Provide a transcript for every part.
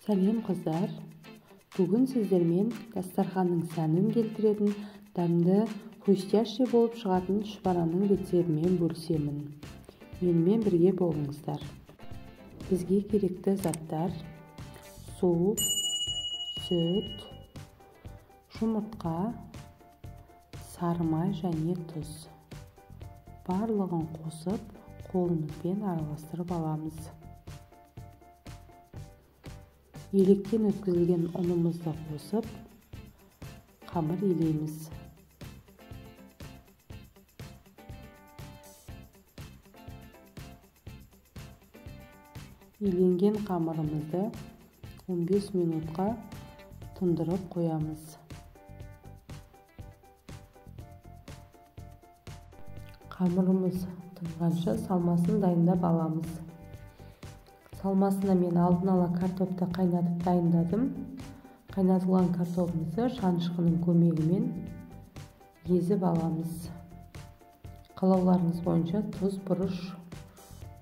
Сәлем қыздар, бүгін сіздермен дастарханның сәнін келтіретін дәмді хрустящий болып шығатын шпараның рецебімен бөлісемін. Менімен бірге болыңыздар. Бізге керекті заттар: су, сүт, жұмыртқа, сары май және тұз. Барлығын қосып, қолымызбен араластырып аламыз. Електен өткізілген ұнымызды қосып, қамыр илейміз. Иленген қамырымызды 15 минутқа тұндырып қоямыз. Қамырымыз тұнғанша салмасын дайындап аламыз. Салмасына мен алдын ала картопты қайнатып дайындадым. Қайнатылған картопымызды шанышқының көмегімен езіп аламыз. Қалауларыңыз бойынша тұз, бұрыш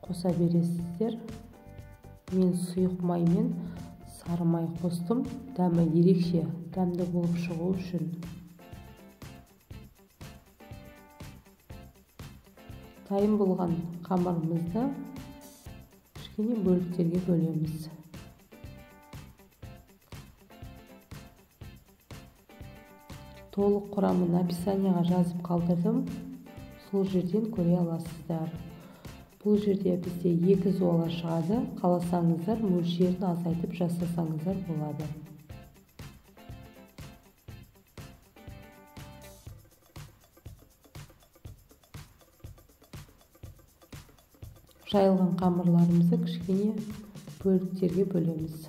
қоса бересіздер. Мен сұйық май мен сары май қостым, дәмі ерекше, дәмді болып шығу үшін. Дайын болған қамырымызды кішкене бөліктерге бөлеміз. Толық құрамын описанияға жазып қалдырдым. Сол жерден көре аласыздар. Бұл жерде бізде 2 зуала шығады. Қаласаңыздар, мөлшерін азайтып жасасаңыздар болады. Жайылған қамырларымызды кішкене бөліктерге бөлеміз.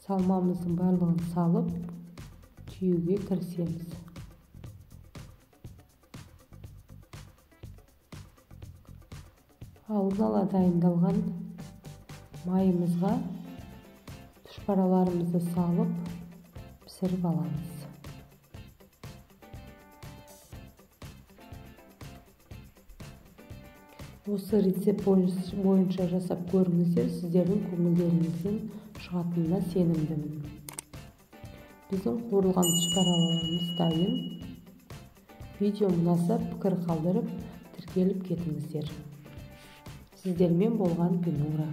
Салмамыздың барлығын салып, түйуге кірісеміз. Алдын ала дайындалған майымызға шпараларымызды салып, пісіріп аламыз. Осы рецепт бойынша жасап көріңіздер, сіздердің көңілдеріңізден шығатынына сенімдімін. Біздің қуырылған шпараларымыз дайын. Видео ұнаса пікір қалдырып, тіркеліп кетіңіздер. Сіздермен болған Бинура.